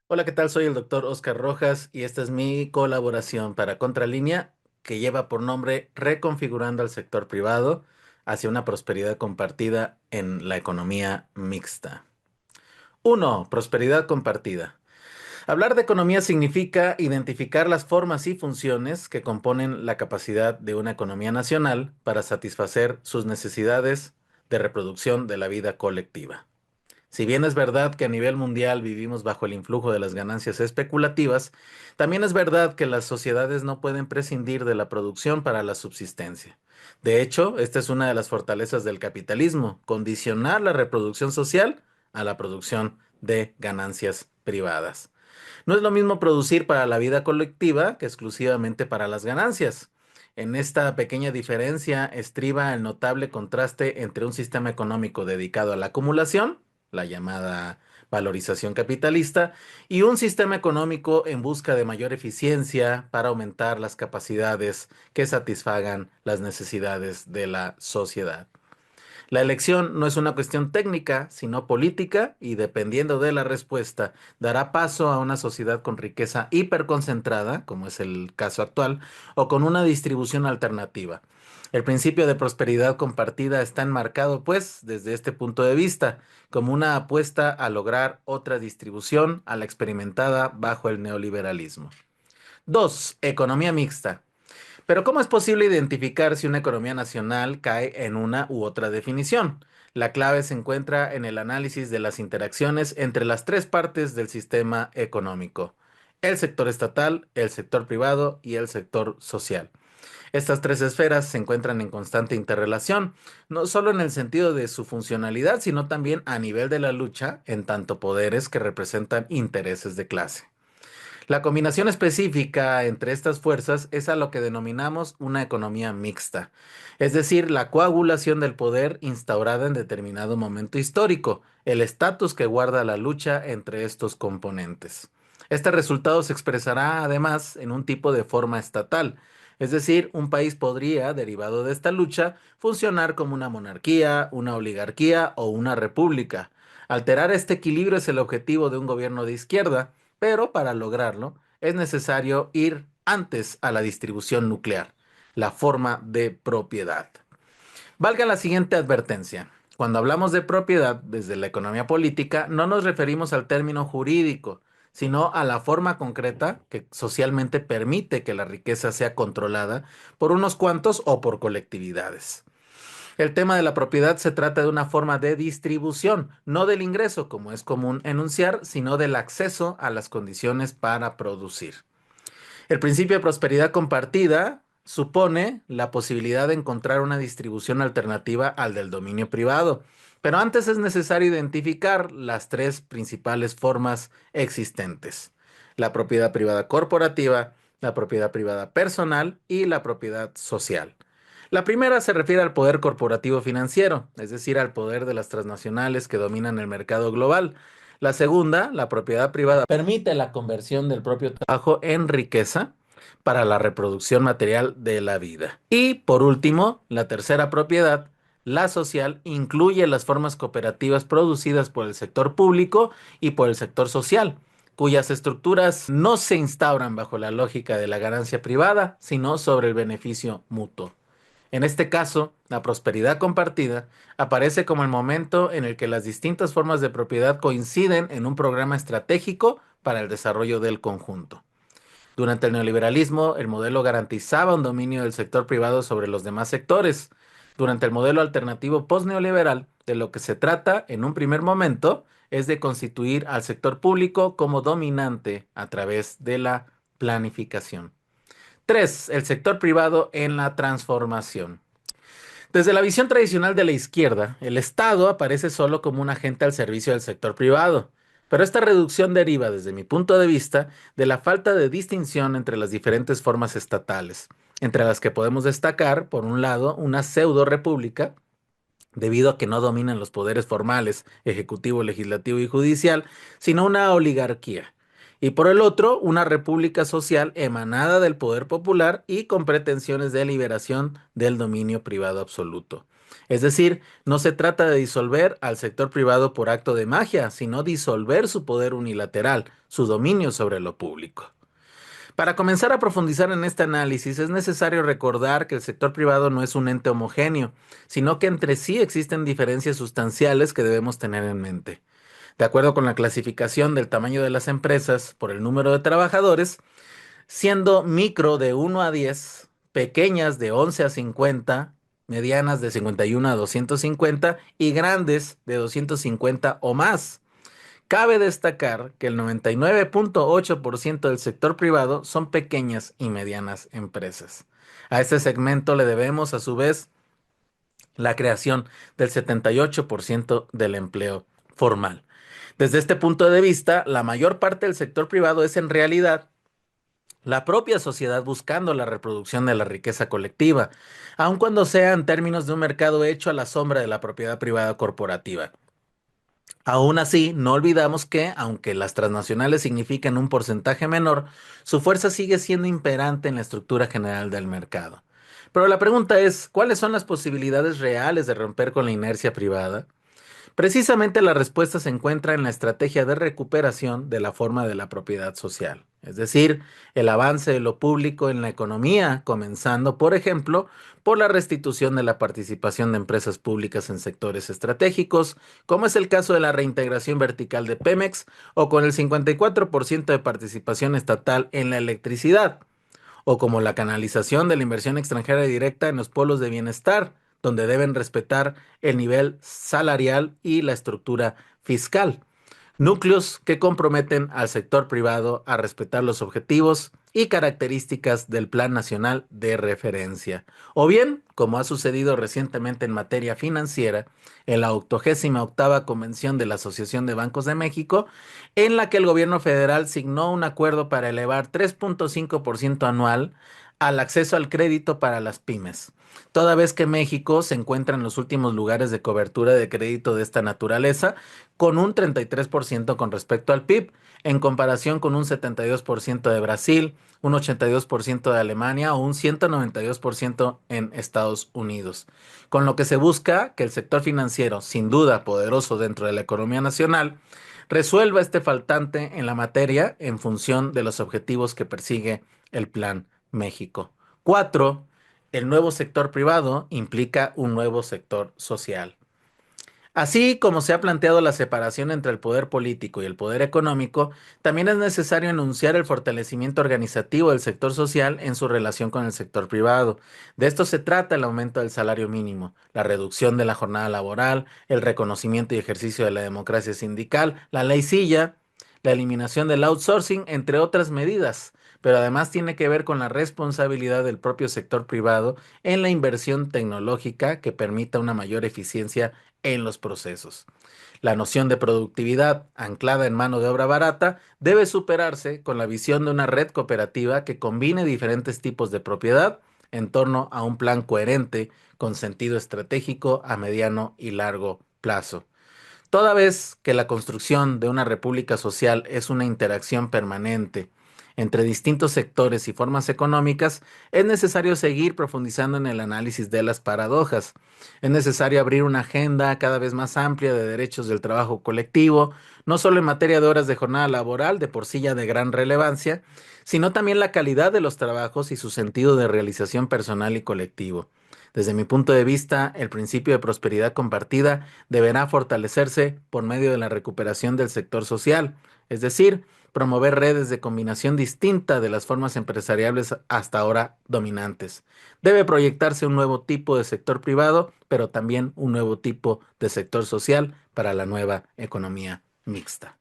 Hola, ¿qué tal? Soy el doctor Oscar Rojas y esta es mi colaboración para Contralínea que lleva por nombre Reconfigurando al sector privado hacia una prosperidad compartida en la economía mixta. Uno, prosperidad compartida. Hablar de economía significa identificar las formas y funciones que componen la capacidad de una economía nacional para satisfacer sus necesidades de reproducción de la vida colectiva. Si bien es verdad que a nivel mundial vivimos bajo el influjo de las ganancias especulativas, también es verdad que las sociedades no pueden prescindir de la producción para la subsistencia. De hecho, esta es una de las fortalezas del capitalismo, condicionar la reproducción social a la producción de ganancias privadas. No es lo mismo producir para la vida colectiva que exclusivamente para las ganancias. En esta pequeña diferencia estriba el notable contraste entre un sistema económico dedicado a la acumulación, la llamada valorización capitalista, y un sistema económico en busca de mayor eficiencia para aumentar las capacidades que satisfagan las necesidades de la sociedad. La elección no es una cuestión técnica, sino política, y dependiendo de la respuesta, dará paso a una sociedad con riqueza hiperconcentrada, como es el caso actual, o con una distribución alternativa. El principio de prosperidad compartida está enmarcado, pues, desde este punto de vista, como una apuesta a lograr otra distribución a la experimentada bajo el neoliberalismo. 2. Economía mixta. Pero ¿cómo es posible identificar si una economía nacional cae en una u otra definición? La clave se encuentra en el análisis de las interacciones entre las tres partes del sistema económico: el sector estatal, el sector privado y el sector social. Estas tres esferas se encuentran en constante interrelación, no solo en el sentido de su funcionalidad, sino también a nivel de la lucha en tanto poderes que representan intereses de clase. La combinación específica entre estas fuerzas es a lo que denominamos una economía mixta, es decir, la coagulación del poder instaurada en determinado momento histórico, el estatus que guarda la lucha entre estos componentes. Este resultado se expresará además en un tipo de forma estatal, es decir, un país podría, derivado de esta lucha, funcionar como una monarquía, una oligarquía o una república. Alterar este equilibrio es el objetivo de un gobierno de izquierda, pero para lograrlo es necesario ir antes a la distribución nuclear, la forma de propiedad. Valga la siguiente advertencia. Cuando hablamos de propiedad desde la economía política, no nos referimos al término jurídico, sino a la forma concreta que socialmente permite que la riqueza sea controlada por unos cuantos o por colectividades. El tema de la propiedad se trata de una forma de distribución, no del ingreso, como es común enunciar, sino del acceso a las condiciones para producir. El principio de prosperidad compartida supone la posibilidad de encontrar una distribución alternativa al del dominio privado, pero antes es necesario identificar las tres principales formas existentes: la propiedad privada corporativa, la propiedad privada personal y la propiedad social. La primera se refiere al poder corporativo financiero, es decir, al poder de las transnacionales que dominan el mercado global. La segunda, la propiedad privada, permite la conversión del propio trabajo en riqueza para la reproducción material de la vida. Y por último, la tercera propiedad, la social, incluye las formas cooperativas producidas por el sector público y por el sector social, cuyas estructuras no se instauran bajo la lógica de la ganancia privada, sino sobre el beneficio mutuo. En este caso, la prosperidad compartida aparece como el momento en el que las distintas formas de propiedad coinciden en un programa estratégico para el desarrollo del conjunto. Durante el neoliberalismo, el modelo garantizaba un dominio del sector privado sobre los demás sectores. Durante el modelo alternativo postneoliberal, de lo que se trata en un primer momento es de constituir al sector público como dominante a través de la planificación. 3. El sector privado en la transformación. Desde la visión tradicional de la izquierda, el Estado aparece solo como un agente al servicio del sector privado. Pero esta reducción deriva, desde mi punto de vista, de la falta de distinción entre las diferentes formas estatales, entre las que podemos destacar, por un lado, una pseudo república, debido a que no dominan los poderes formales, ejecutivo, legislativo y judicial, sino una oligarquía. Y por el otro, una república social emanada del poder popular y con pretensiones de liberación del dominio privado absoluto. Es decir, no se trata de disolver al sector privado por acto de magia, sino disolver su poder unilateral, su dominio sobre lo público. Para comenzar a profundizar en este análisis, es necesario recordar que el sector privado no es un ente homogéneo, sino que entre sí existen diferencias sustanciales que debemos tener en mente. De acuerdo con la clasificación del tamaño de las empresas por el número de trabajadores, siendo micro de 1 a 10, pequeñas de 11 a 50, medianas de 51 a 250 y grandes de 250 o más. Cabe destacar que el 99.8% del sector privado son pequeñas y medianas empresas. A este segmento le debemos, a su vez, la creación del 78% del empleo formal. Desde este punto de vista, la mayor parte del sector privado es en realidad la propia sociedad buscando la reproducción de la riqueza colectiva, aun cuando sea en términos de un mercado hecho a la sombra de la propiedad privada corporativa. Aún así, no olvidamos que, aunque las transnacionales significan un porcentaje menor, su fuerza sigue siendo imperante en la estructura general del mercado. Pero la pregunta es, ¿cuáles son las posibilidades reales de romper con la inercia privada? Precisamente la respuesta se encuentra en la estrategia de recuperación de la forma de la propiedad social, es decir, el avance de lo público en la economía, comenzando, por ejemplo, por la restitución de la participación de empresas públicas en sectores estratégicos, como es el caso de la reintegración vertical de Pemex, o con el 54% de participación estatal en la electricidad, o como la canalización de la inversión extranjera directa en los polos de bienestar, donde deben respetar el nivel salarial y la estructura fiscal. Núcleos que comprometen al sector privado a respetar los objetivos y características del Plan Nacional de Referencia. O bien, como ha sucedido recientemente en materia financiera, en la 88ª Convención de la Asociación de Bancos de México, en la que el gobierno federal signó un acuerdo para elevar 3.5% anual al acceso al crédito para las pymes, toda vez que México se encuentra en los últimos lugares de cobertura de crédito de esta naturaleza, con un 33% con respecto al PIB, en comparación con un 72% de Brasil, un 82% de Alemania o un 192% en Estados Unidos. Con lo que se busca que el sector financiero, sin duda poderoso dentro de la economía nacional, resuelva este faltante en la materia en función de los objetivos que persigue el Plan México. 4. El nuevo sector privado implica un nuevo sector social. Así como se ha planteado la separación entre el poder político y el poder económico, también es necesario enunciar el fortalecimiento organizativo del sector social en su relación con el sector privado. De esto se trata el aumento del salario mínimo, la reducción de la jornada laboral, el reconocimiento y ejercicio de la democracia sindical, la ley Silla, la eliminación del outsourcing, entre otras medidas. Pero además tiene que ver con la responsabilidad del propio sector privado en la inversión tecnológica que permita una mayor eficiencia en los procesos. La noción de productividad anclada en mano de obra barata debe superarse con la visión de una red cooperativa que combine diferentes tipos de propiedad en torno a un plan coherente con sentido estratégico a mediano y largo plazo. Toda vez que la construcción de una república social es una interacción permanente entre distintos sectores y formas económicas, es necesario seguir profundizando en el análisis de las paradojas. Es necesario abrir una agenda cada vez más amplia de derechos del trabajo colectivo, no solo en materia de horas de jornada laboral, de por sí ya de gran relevancia, sino también la calidad de los trabajos y su sentido de realización personal y colectivo. Desde mi punto de vista, el principio de prosperidad compartida deberá fortalecerse por medio de la recuperación del sector social, es decir, promover redes de combinación distinta de las formas empresariales hasta ahora dominantes. Debe proyectarse un nuevo tipo de sector privado, pero también un nuevo tipo de sector social para la nueva economía mixta.